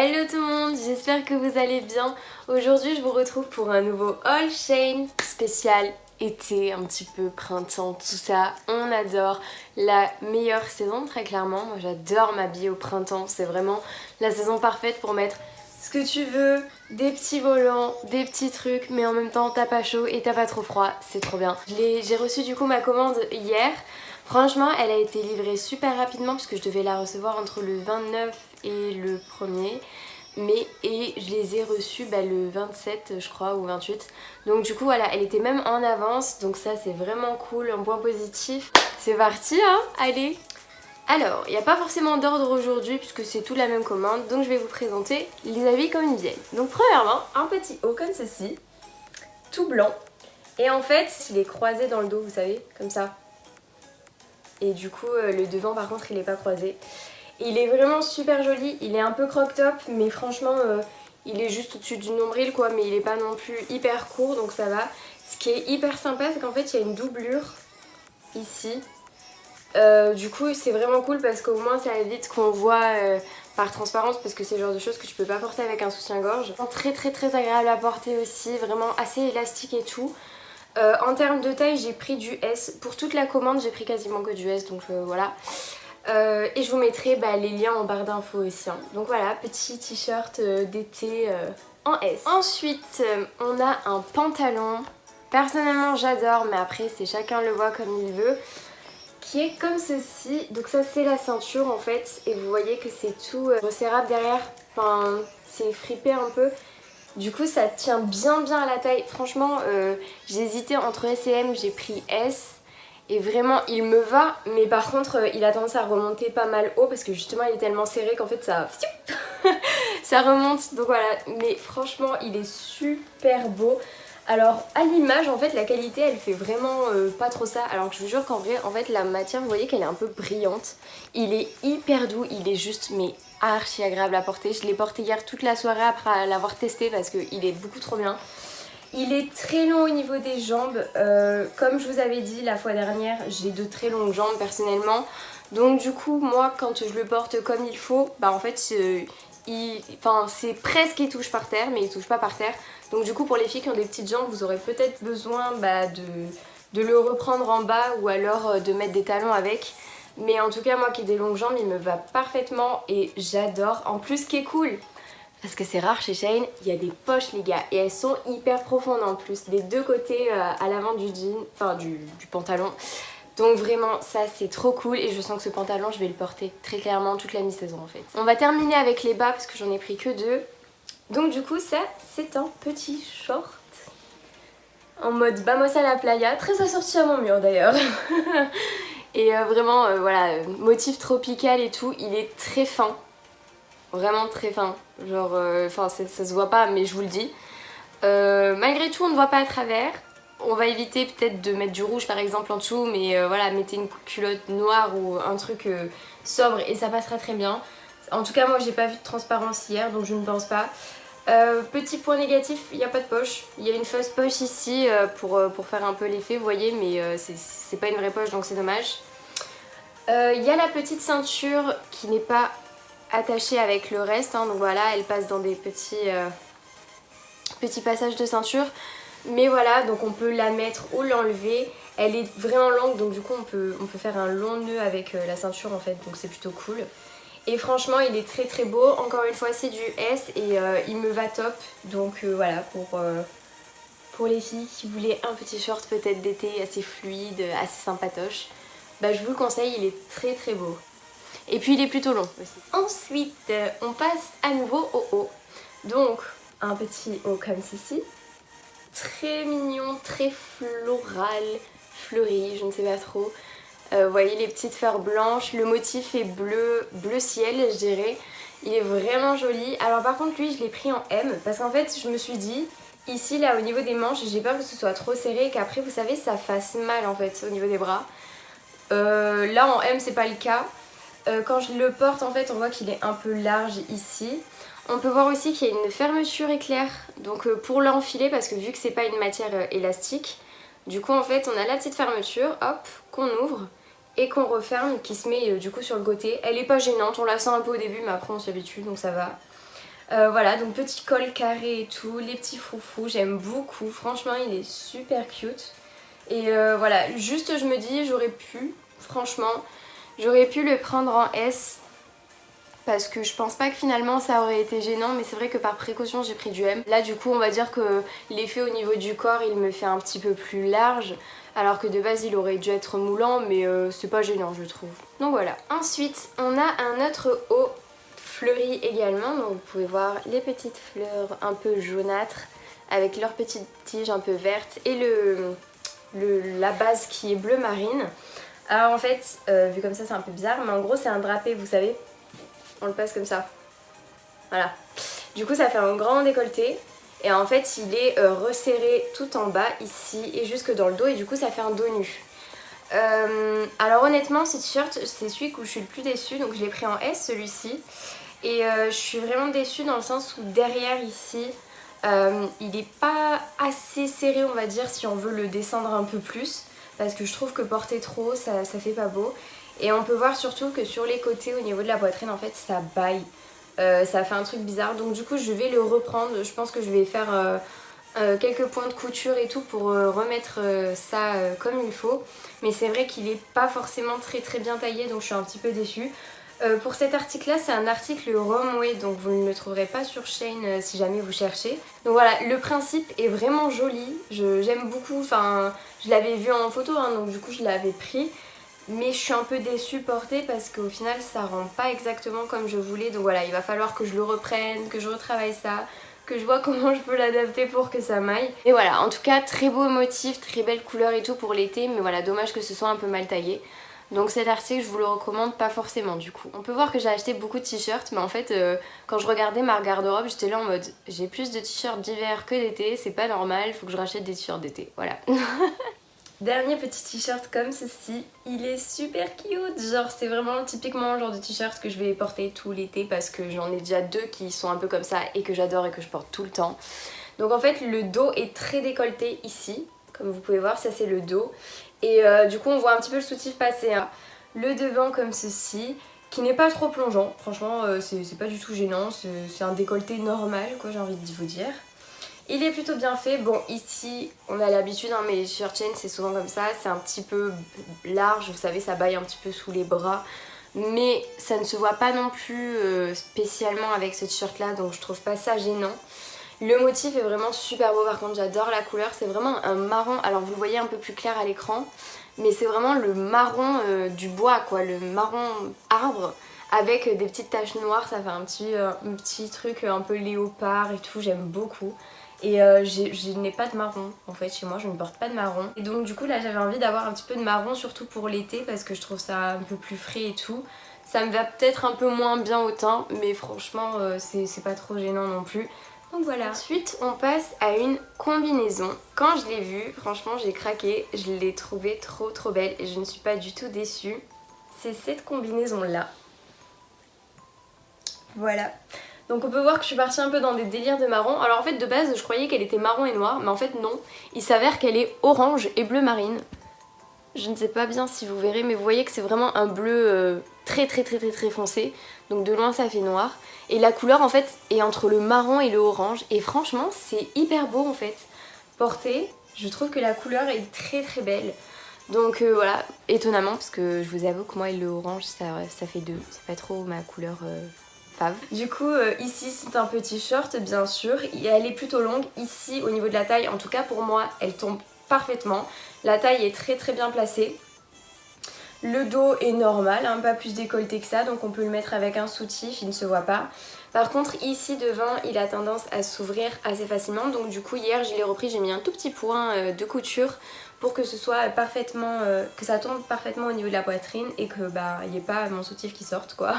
Hello tout le monde, j'espère que vous allez bien. Aujourd'hui je vous retrouve pour un nouveau haul Shein spécial été, un petit peu printemps, tout ça. On adore la meilleure saison très clairement. Moi j'adore m'habiller au printemps, c'est vraiment la saison parfaite pour mettre ce que tu veux, des petits volants, des petits trucs, mais en même temps t'as pas chaud et t'as pas trop froid, c'est trop bien. J'ai reçu du coup ma commande hier. Franchement elle a été livrée super rapidement puisque je devais la recevoir entre le 29 et le 1er. Et je les ai reçus le 27 je crois ou 28. Donc du coup voilà, elle était même en avance, donc ça c'est vraiment cool, un point positif. C'est parti hein, allez. Alors, il n'y a pas forcément d'ordre aujourd'hui puisque c'est tout la même commande, donc je vais vous présenter les habits comme ils viennent. Donc premièrement, un petit haut comme ceci, tout blanc. Et en fait, il est croisé dans le dos, vous savez, comme ça. Et du coup, le devant par contre, il n'est pas croisé. Il est vraiment super joli, il est un peu croc-top, mais franchement, il est juste au-dessus du nombril quoi, mais il est pas non plus hyper court, donc ça va. Ce qui est hyper sympa, c'est qu'en fait, il y a une doublure ici. Du coup c'est vraiment cool parce qu'au moins ça évite qu'on voit par transparence, parce que c'est le genre de choses que tu peux pas porter avec un soutien-gorge. Très agréable à porter aussi, vraiment assez élastique et tout. En termes de taille j'ai pris du S, pour toute la commande j'ai pris quasiment que du S, donc voilà. Et je vous mettrai les liens en barre d'infos aussi hein. Donc voilà, petit t-shirt d'été en S. Ensuite on a un pantalon, personnellement j'adore, mais après c'est chacun le voit comme il veut, qui est comme ceci. Donc ça c'est la ceinture en fait, et vous voyez que c'est tout resserrable derrière, enfin c'est fripé un peu. Du coup ça tient bien à la taille. Franchement j'ai hésité entre S et M, j'ai pris S. Et vraiment il me va, mais par contre il a tendance à remonter pas mal haut parce que justement il est tellement serré qu'en fait ça ça remonte. Donc voilà, mais franchement il est super beau. Alors à l'image en fait la qualité elle fait vraiment pas trop ça, alors que je vous jure qu'en vrai en fait la matière vous voyez qu'elle est un peu brillante. Il est hyper doux, il est juste mais archi agréable à porter. Je l'ai porté hier toute la soirée après l'avoir testé parce qu'il est beaucoup trop bien. Il est très long au niveau des jambes, comme je vous avais dit la fois dernière, j'ai de très longues jambes personnellement. Donc du coup moi quand je le porte comme il faut, en fait c'est presque il touche par terre, mais il touche pas par terre. Donc du coup pour les filles qui ont des petites jambes, vous aurez peut-être besoin de le reprendre en bas ou alors de mettre des talons avec. Mais en tout cas moi qui ai des longues jambes, il me va parfaitement et j'adore. En plus ce qui est cool, parce que c'est rare chez Shein, il y a des poches les gars, et elles sont hyper profondes en plus, des deux côtés à l'avant du jean, enfin du pantalon. Donc vraiment ça c'est trop cool, et je sens que ce pantalon je vais le porter très clairement toute la mi-saison en fait. On va terminer avec les bas parce que j'en ai pris que deux. Donc du coup ça c'est un petit short en mode vamos à la playa, très assorti à mon mur d'ailleurs. Et vraiment voilà, motif tropical et tout, il est très fin. Vraiment très fin, genre, ça se voit pas mais je vous le dis. Malgré tout on ne voit pas à travers. On va éviter peut-être de mettre du rouge par exemple en dessous, mais voilà, mettez une culotte noire ou un truc sobre et ça passera très bien. En tout cas moi j'ai pas vu de transparence hier, donc je ne pense pas. Petit point négatif, il n'y a pas de poche. Il y a une fausse poche ici pour faire un peu l'effet, vous voyez, mais c'est pas une vraie poche donc c'est dommage. Il y a la petite ceinture qui n'est pas attachée avec le reste hein, donc voilà, elle passe dans des petits passages de ceinture. Mais voilà, donc on peut la mettre ou l'enlever. Elle est vraiment longue, donc du coup on peut faire un long nœud avec la ceinture en fait, donc c'est plutôt cool. Et franchement il est très beau, encore une fois c'est du S et il me va top. Donc voilà, pour les filles qui voulaient un petit short peut-être d'été assez fluide, assez sympatoche, je vous le conseille, il est très beau. Et puis il est plutôt long aussi. Ensuite on passe à nouveau au haut. Donc un petit haut comme ceci, très mignon, très floral, fleuri, je ne sais pas trop. Vous voyez les petites fleurs blanches, le motif est bleu ciel je dirais. Il est vraiment joli. Alors par contre lui je l'ai pris en M parce qu'en fait je me suis dit, ici là au niveau des manches, j'ai peur que ce soit trop serré et qu'après vous savez ça fasse mal en fait au niveau des bras. Là en M c'est pas le cas. Quand je le porte en fait on voit qu'il est un peu large ici. On peut voir aussi qu'il y a une fermeture éclair, donc pour l'enfiler, parce que vu que c'est pas une matière élastique, du coup en fait on a la petite fermeture, hop, qu'on ouvre et qu'on referme, qui se met du coup sur le côté. Elle est pas gênante, on la sent un peu au début mais après on s'y habitue donc ça va. Voilà, donc petit col carré et tout, les petits froufrous, j'aime beaucoup. Franchement, il est super cute. Et voilà, juste je me dis, franchement, j'aurais pu le prendre en S. Parce que je pense pas que finalement ça aurait été gênant, mais c'est vrai que par précaution j'ai pris du M. Là du coup on va dire que l'effet au niveau du corps il me fait un petit peu plus large, alors que de base il aurait dû être moulant, mais c'est pas gênant je trouve. Donc voilà. Ensuite on a un autre haut fleuri également, donc vous pouvez voir les petites fleurs un peu jaunâtres avec leurs petites tiges un peu vertes et la base qui est bleu marine. Alors en fait, vu comme ça c'est un peu bizarre, mais en gros c'est un drapé, vous savez, on le passe comme ça. Voilà. Du coup ça fait un grand décolleté et en fait il est resserré tout en bas ici et jusque dans le dos et du coup ça fait un dos nu. Alors honnêtement ce t-shirt c'est celui où je suis le plus déçue, donc je l'ai pris en S celui-ci. Et je suis vraiment déçue dans le sens où derrière ici il n'est pas assez serré on va dire si on veut le descendre un peu plus, parce que je trouve que porter trop ça fait pas beau. Et on peut voir surtout que sur les côtés au niveau de la poitrine en fait ça baille, ça fait un truc bizarre, donc du coup je vais le reprendre. Je pense que je vais faire quelques points de couture et tout pour remettre ça comme il faut, mais c'est vrai qu'il est pas forcément très bien taillé, donc je suis un petit peu déçue. Pour cet article là c'est un article Romwe, donc vous ne le trouverez pas sur Shein si jamais vous cherchez. Donc voilà, le principe est vraiment joli, j'aime beaucoup, enfin je l'avais vu en photo hein, donc du coup je l'avais pris. Mais je suis un peu déçue portée parce qu'au final ça rend pas exactement comme je voulais. Donc voilà, il va falloir que je le reprenne, que je retravaille ça, que je vois comment je peux l'adapter pour que ça m'aille. Et voilà, en tout cas très beau motif, très belle couleur et tout pour l'été. Mais voilà, dommage que ce soit un peu mal taillé. Donc cet article je vous le recommande pas forcément du coup. On peut voir que j'ai acheté beaucoup de t-shirts, mais en fait quand je regardais ma garde-robe j'étais là en mode j'ai plus de t-shirts d'hiver que d'été, c'est pas normal, faut que je rachète des t-shirts d'été, voilà. Dernier petit t-shirt comme ceci, il est super cute, genre c'est vraiment typiquement le genre de t-shirt que je vais porter tout l'été parce que j'en ai déjà deux qui sont un peu comme ça et que j'adore et que je porte tout le temps. Donc en fait le dos est très décolleté ici, comme vous pouvez voir ça c'est le dos. Et du coup on voit un petit peu le soutif passer, hein. Le devant comme ceci, qui n'est pas trop plongeant, franchement c'est pas du tout gênant, c'est un décolleté normal quoi j'ai envie de vous dire. Il est plutôt bien fait. Bon ici on a l'habitude hein, mais les t-shirts Shein c'est souvent comme ça, c'est un petit peu large, vous savez ça baille un petit peu sous les bras. Mais ça ne se voit pas non plus spécialement avec ce t-shirt là, donc je trouve pas ça gênant. Le motif est vraiment super beau, par contre j'adore la couleur, c'est vraiment un marron, alors vous le voyez un peu plus clair à l'écran, mais c'est vraiment le marron du bois quoi, le marron arbre avec des petites taches noires, ça fait un petit truc un peu léopard et tout, j'aime beaucoup. Et je n'ai pas de marron en fait chez moi, je ne porte pas de marron. Et donc du coup là j'avais envie d'avoir un petit peu de marron surtout pour l'été parce que je trouve ça un peu plus frais et tout. Ça me va peut-être un peu moins bien au teint mais franchement c'est pas trop gênant non plus. Donc voilà. Ensuite on passe à une combinaison. Quand je l'ai vue, franchement j'ai craqué, je l'ai trouvée trop belle et je ne suis pas du tout déçue. C'est cette combinaison là. Voilà. Donc on peut voir que je suis partie un peu dans des délires de marron. Alors en fait de base je croyais qu'elle était marron et noire, mais en fait non. Il s'avère qu'elle est orange et bleu marine. Je ne sais pas bien si vous verrez, mais vous voyez que c'est vraiment un bleu très foncé. Donc de loin ça fait noir. Et la couleur en fait est entre le marron et le orange. Et franchement c'est hyper beau en fait. Porté, je trouve que la couleur est très belle. Donc voilà, étonnamment parce que je vous avoue que moi et le orange ça fait deux. C'est pas trop ma couleur fave. Du coup ici c'est un petit short bien sûr. Elle est plutôt longue. Ici au niveau de la taille, en tout cas pour moi, elle tombe parfaitement. La taille est très bien placée. Le dos est normal, hein, pas plus décolleté que ça, donc on peut le mettre avec un soutif, il ne se voit pas. Par contre ici devant il a tendance à s'ouvrir assez facilement, donc du coup hier je l'ai repris, j'ai mis un tout petit point de couture pour que ce soit parfaitement, que ça tombe parfaitement au niveau de la poitrine et que bah il n'y ait pas mon soutif qui sorte quoi.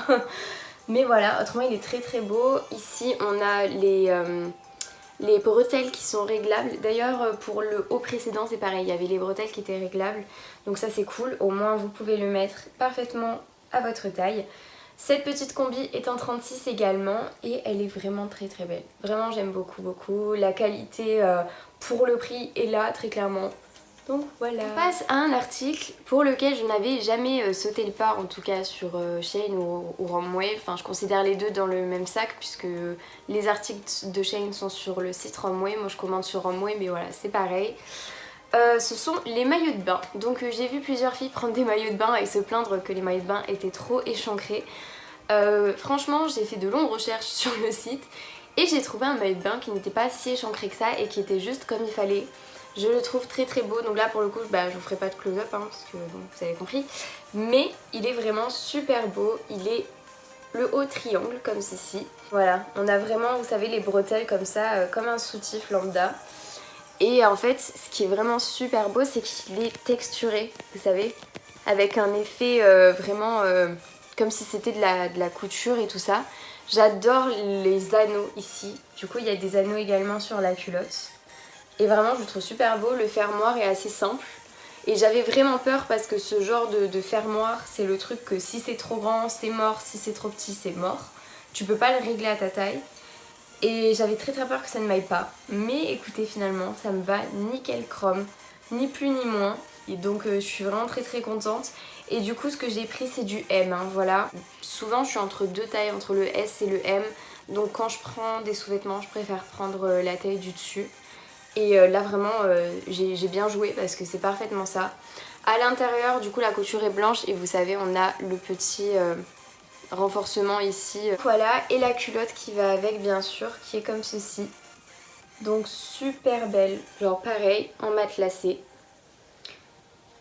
Mais voilà, autrement il est très beau. Ici on a les bretelles qui sont réglables. D'ailleurs pour le haut précédent c'est pareil, il y avait les bretelles qui étaient réglables. Donc ça c'est cool, au moins vous pouvez le mettre parfaitement à votre taille. Cette petite combi est en 36 également et elle est vraiment très belle. Vraiment j'aime beaucoup. La qualité pour le prix est là très clairement. Donc voilà. On passe à un article pour lequel je n'avais jamais sauté le pas, en tout cas sur Shein ou Romwe. Enfin, je considère les deux dans le même sac puisque les articles de Shein sont sur le site Romwe. Moi je commande sur Romwe, mais voilà, c'est pareil. Ce sont les maillots de bain. Donc j'ai vu plusieurs filles prendre des maillots de bain et se plaindre que les maillots de bain étaient trop échancrés. Franchement, j'ai fait de longues recherches sur le site et j'ai trouvé un maillot de bain qui n'était pas si échancré que ça et qui était juste comme il fallait. Je le trouve très très beau, donc là pour le coup je vous ferai pas de close-up hein, parce que bon, vous avez compris. Mais il est vraiment super beau, il est le haut triangle comme ceci. Voilà, on a vraiment, vous savez, les bretelles comme ça, comme un soutif lambda. Et en fait, ce qui est vraiment super beau, c'est qu'il est texturé, vous savez, avec un effet vraiment comme si c'était de la couture et tout ça. J'adore les anneaux ici, du coup il y a des anneaux également sur la culotte. Et vraiment je le trouve super beau, le fermoir est assez simple. Et j'avais vraiment peur parce que ce genre de fermoir, c'est le truc que si c'est trop grand, c'est mort, si c'est trop petit, c'est mort. Tu peux pas le régler à ta taille. Et j'avais très très peur que ça ne m'aille pas. Mais écoutez, finalement, ça me va nickel chrome, ni plus ni moins. Et donc je suis vraiment très très contente. Et du coup ce que j'ai pris c'est du M, hein, voilà. Souvent je suis entre deux tailles, entre le S et le M. Donc quand je prends des sous-vêtements, je préfère prendre la taille du dessus. Et là vraiment j'ai bien joué parce que c'est parfaitement ça. À l'intérieur du coup la couture est blanche et vous savez on a le petit renforcement ici. Voilà, et la culotte qui va avec bien sûr, qui est comme ceci. Donc super belle, genre pareil en matelassé.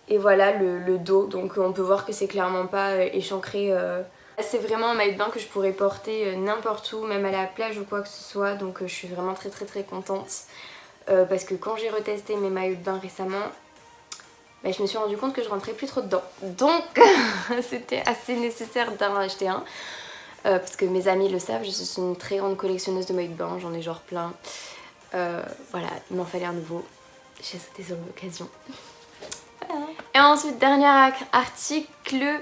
Et voilà le dos, donc on peut voir que c'est clairement pas échancré. C'est vraiment un maillot de bain que je pourrais porter n'importe où, même à la plage ou quoi que ce soit. Donc je suis vraiment très très très contente. Parce que quand j'ai retesté mes maillots de bain récemment, bah, je me suis rendu compte que je rentrais plus trop dedans. Donc c'était assez nécessaire d'en acheter un. Parce que mes amis le savent, je suis une très grande collectionneuse de maillots de bain, j'en ai genre plein. Voilà, il m'en fallait un nouveau. J'ai sauté sur l'occasion. Voilà. Et ensuite, dernier article,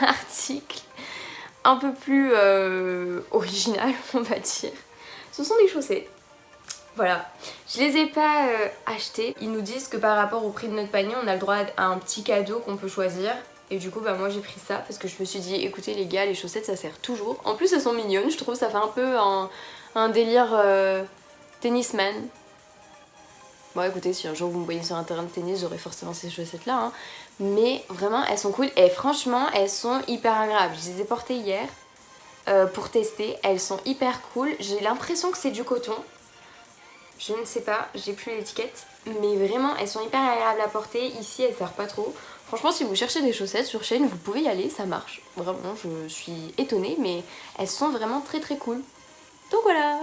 article un peu plus original, on va dire. Ce sont des chaussettes. Voilà, je les ai pas achetées. Ils nous disent que par rapport au prix de notre panier, on a le droit à un petit cadeau qu'on peut choisir. Et du coup, bah moi j'ai pris ça parce que je me suis dit, écoutez les gars, les chaussettes ça sert toujours. En plus elles sont mignonnes, je trouve ça fait un peu un délire tennisman. Bon écoutez, si un jour vous me voyez sur un terrain de tennis, j'aurai forcément ces chaussettes là. Hein. Mais vraiment, elles sont cool et franchement, elles sont hyper agréables. Je les ai portées hier pour tester, elles sont hyper cool. J'ai l'impression que c'est du coton. Je ne sais pas, j'ai plus l'étiquette, mais vraiment elles sont hyper agréables à porter. Ici elles servent pas trop. Franchement si vous cherchez des chaussettes sur Shein, vous pouvez y aller, ça marche. Vraiment je suis étonnée mais elles sont vraiment très très cool. Donc voilà.